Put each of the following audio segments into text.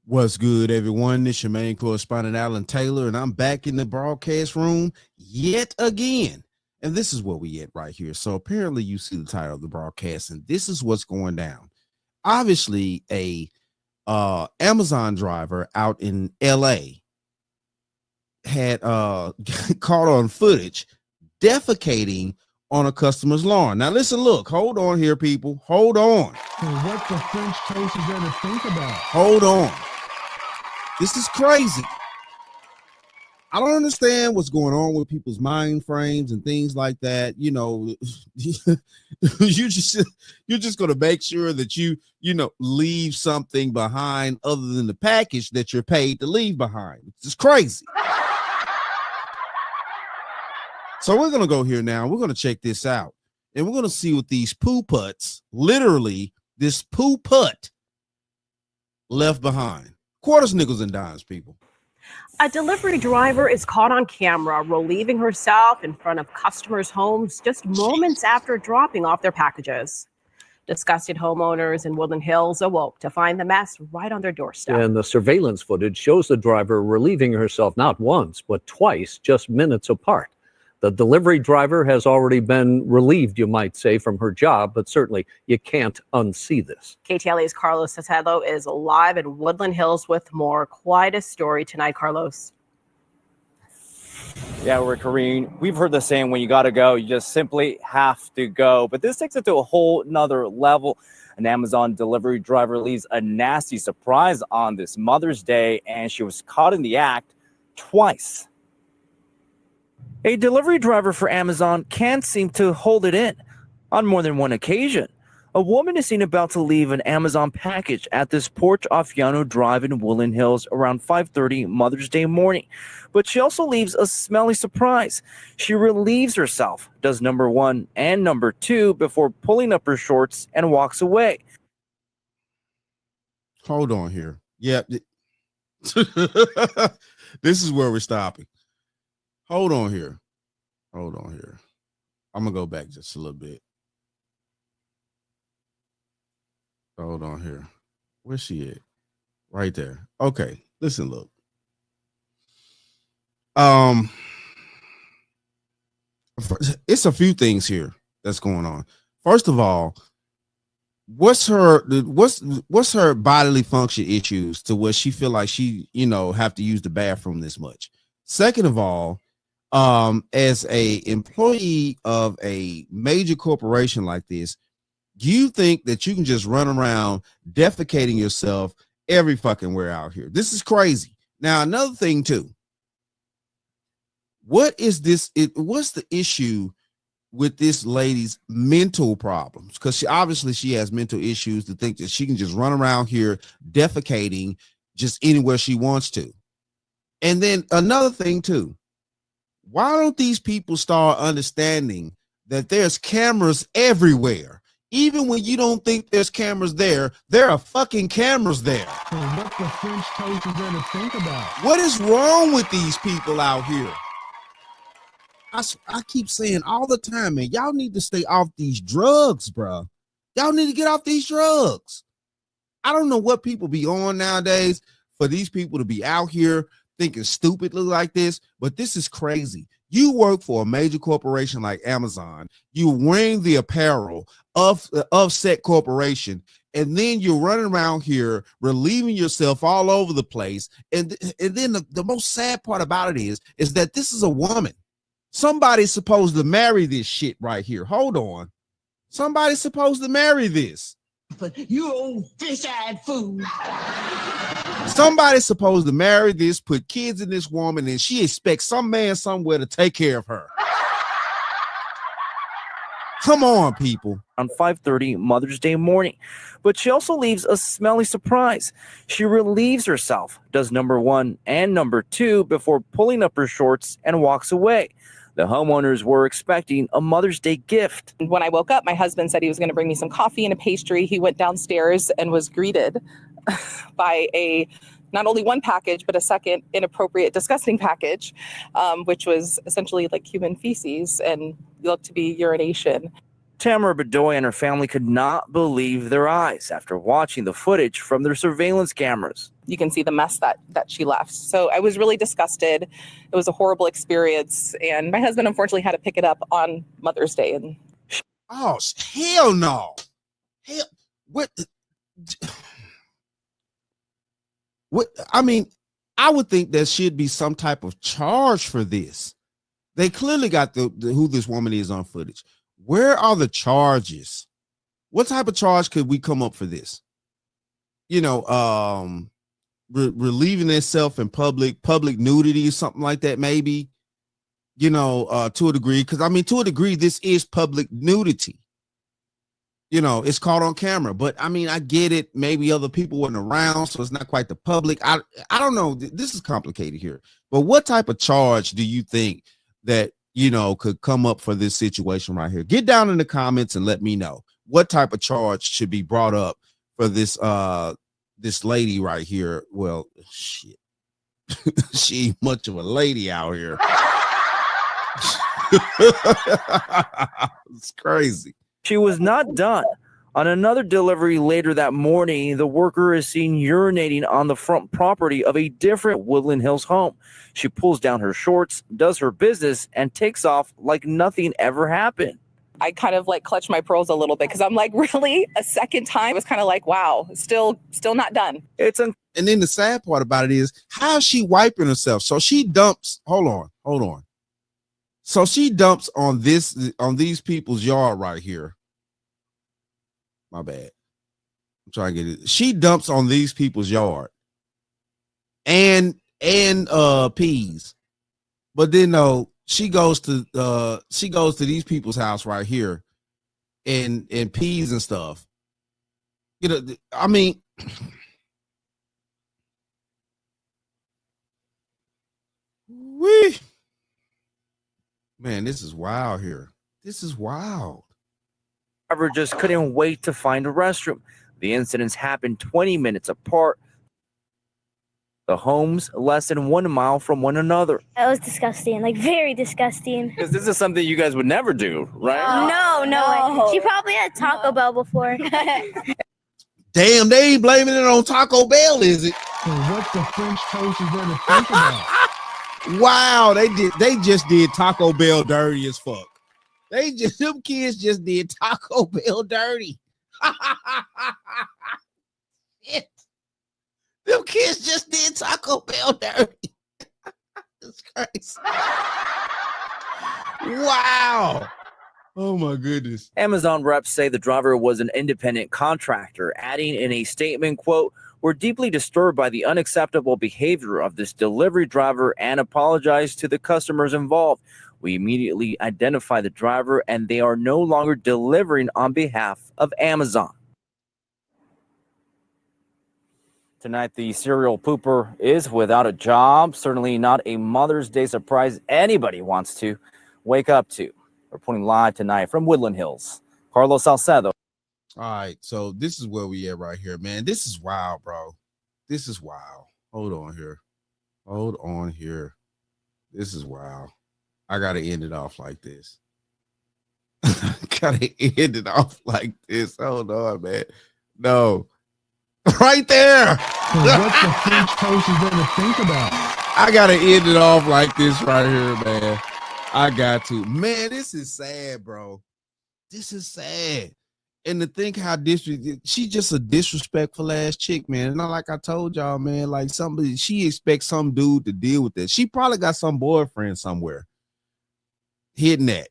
What's good, everyone? This is your main correspondent, Alan Taylor, and I'm back in the broadcast room yet again. And this is where we at right here. So apparently you see the title of the broadcast, and this is what's going down. Obviously, a Amazon driver out in LA had caught on footage defecating on a customer's lawn. Now listen, look, hold on here, people. Hold on. So what the French toast is there to think about? Hold on. This is crazy. I don't understand what's going on with people's mind frames and things like that. You know, you're just going to make sure that you leave something behind other than the package that you're paid to leave behind. It's just crazy. So we're going to go here now. We're going to check this out, and we're going to see what these poo putts, literally this poo putt, left behind. Quarters, nickels, and dimes, people. A delivery driver is caught on camera relieving herself in front of customers' homes just moments after dropping off their packages. Disgusted homeowners in Woodland Hills awoke to find the mess right on their doorstep. And the surveillance footage shows the driver relieving herself not once, but twice, just minutes apart. The delivery driver has already been relieved, you might say, from her job, but certainly you can't unsee this. KTLA's Carlos Sotelo is live in Woodland Hills with more. Quite a story tonight, Carlos. Yeah, we're Kareen. We've heard the saying, when you got to go, you just simply have to go. But this takes it to a whole nother level. An Amazon delivery driver leaves a nasty surprise on this Mother's Day, and she was caught in the act twice. A delivery driver for Amazon can't seem to hold it in. On more than one occasion, a woman is seen about to leave an Amazon package at this Port Afiano Drive in Woodland Hills around 5:30 Mother's Day morning. But she also leaves a smelly surprise. She relieves herself, does number one and number two before pulling up her shorts and walks away. Hold on here. Yeah. This is where we're stopping. Hold on here. Hold on here. I'm going to go back just a little bit. Hold on here. Where's she at? Right there. Okay. Listen, look. It's a few things here that's going on. First of all, what's her bodily function issues to where she feel like she, have to use the bathroom this much? Second of all, as a employee of a major corporation like this, do you think that you can just run around defecating yourself every fucking where out here? This is crazy. Now, another thing too. What's the issue with this lady's mental problems? Because she has mental issues to think that she can just run around here defecating just anywhere she wants to. And then another thing too. Why don't these people start understanding that there's cameras everywhere? Even when you don't think there's cameras there are fucking cameras there. So what the French toast is there to think about? What is wrong with these people out here? I keep saying all the time, man, y'all need to stay off these drugs, bro. Y'all need to get off these drugs. I don't know what people be on nowadays for these people to be out here thinking stupidly like this, but this is crazy. You work for a major corporation like Amazon. You're wearing the apparel of said corporation, and then you're running around here relieving yourself all over the place. And then the most sad part about it is that this is a woman. Somebody's supposed to marry this shit right here. Hold on. Somebody's supposed to marry this. You old fish-eyed fool. Somebody's supposed to marry this, put kids in this woman, and she expects some man somewhere to take care of her. Come on, people. On 5:30 Mother's Day morning. But she also leaves a smelly surprise. She relieves herself, does number one and number two before pulling up her shorts and walks away. The homeowners were expecting a Mother's Day gift. When I woke up, my husband said he was going to bring me some coffee and a pastry. He went downstairs and was greeted by not only one package, but a second inappropriate, disgusting package, which was essentially like human feces and looked to be urination. Tamara Bedoy and her family could not believe their eyes after watching the footage from their surveillance cameras. You can see the mess that she left. So I was really disgusted. It was a horrible experience. And my husband unfortunately had to pick it up on Mother's Day. And Oh, hell no. Hell, what? What? I mean, I would think there should be some type of charge for this. They clearly got the who this woman is on footage. Where are the charges? What type of charge could we come up for this? You know, relieving itself in public nudity or something like that, maybe, you know, to a degree. Because I mean, to a degree, this is public nudity. You know, it's caught on camera, but I mean, I get it. Maybe other people weren't around, so it's not quite the public. I don't know. This is complicated here. But what type of charge do you think that, you know, could come up for this situation right here? Get down in the comments and let me know what type of charge should be brought up for this this lady right here. Well, shit. She ain't much of a lady out here. It's crazy. She was not done. On another delivery later that morning, the worker is seen urinating on the front property of a different Woodland Hills home. She pulls down her shorts, does her business, and takes off like nothing ever happened. I kind of like clutched my pearls a little bit because I'm like, really? A second time? It was kind of like, wow, still not done. And then the sad part about it is, how is she wiping herself? So she dumps, hold on. So she dumps on these people's yard right here. My bad. I'm trying to get it. She dumps on these people's yard and peas. But then no, she goes to these people's house right here and peas and stuff. You know, I mean, man, this is wild here. This is wild. Driver just couldn't wait to find a restroom. The incidents happened 20 minutes apart. The homes less than 1 mile from one another. That was disgusting, like very disgusting. Because this is something you guys would never do, right? No. She probably had Taco Bell before. Damn, they ain't blaming it on Taco Bell, is it? So what the French toast is there to think about? Wow, they just did Taco Bell dirty as fuck. Them kids just did Taco Bell dirty. Shit. Them kids just did Taco Bell dirty. That's crazy. Wow. Oh my goodness. Amazon reps say the driver was an independent contractor, adding in a statement, quote, "We're deeply disturbed by the unacceptable behavior of this delivery driver and apologize to the customers involved. We immediately identify the driver and they are no longer delivering on behalf of Amazon." Tonight, the serial pooper is without a job. Certainly not a Mother's Day surprise anybody wants to wake up to. Reporting live tonight from Woodland Hills, Carlos Salcedo. All right, so this is where we at right here, man. This is wild, bro. This is wild. Hold on here. This is wild. I gotta end it off like this. Hold on, man. No. Right there. So what the French toast is there to think about? I gotta end it off like this right here, man. I got to. Man, this is sad, bro. This is sad. And to think how she's just a disrespectful ass chick, man. And not like I told y'all, man, like she expects some dude to deal with that. She probably got some boyfriend somewhere hitting that,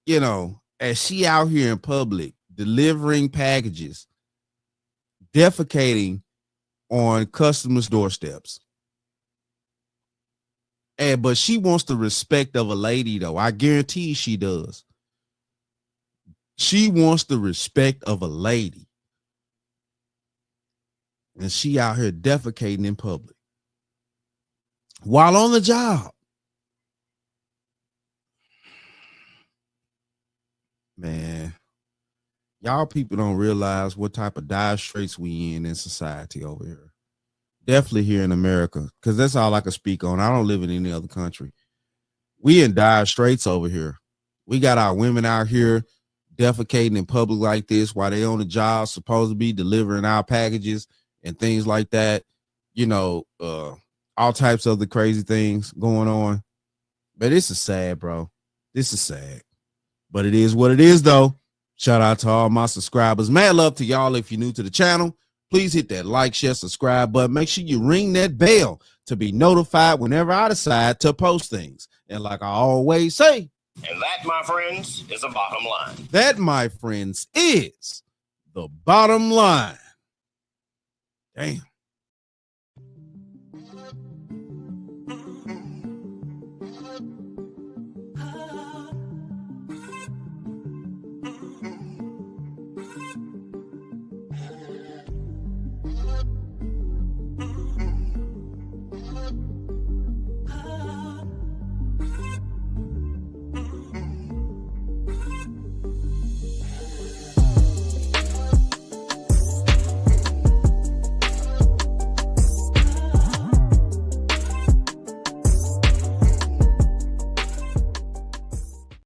you know, as she out here in public delivering packages, defecating on customers' doorsteps. But she wants the respect of a lady, though. I guarantee she does. She wants the respect of a lady. And she out here defecating in public while on the job. Man, y'all people don't realize what type of dire straits we in society over here. Definitely here in America, because that's all I can speak on. I don't live in any other country. We in dire straits over here. We got our women out here defecating in public like this while they on the job, supposed to be delivering our packages and things like that. You know, all types of the crazy things going on. But this is sad, bro. This is sad. But it is what it is, though. Shout out to all my subscribers. Mad love to y'all. If you're new to the channel, please hit that like, share, subscribe button. Make sure you ring that bell to be notified whenever I decide to post things. And like I always say, and that, my friends, is the bottom line. That, my friends, is the bottom line. Damn.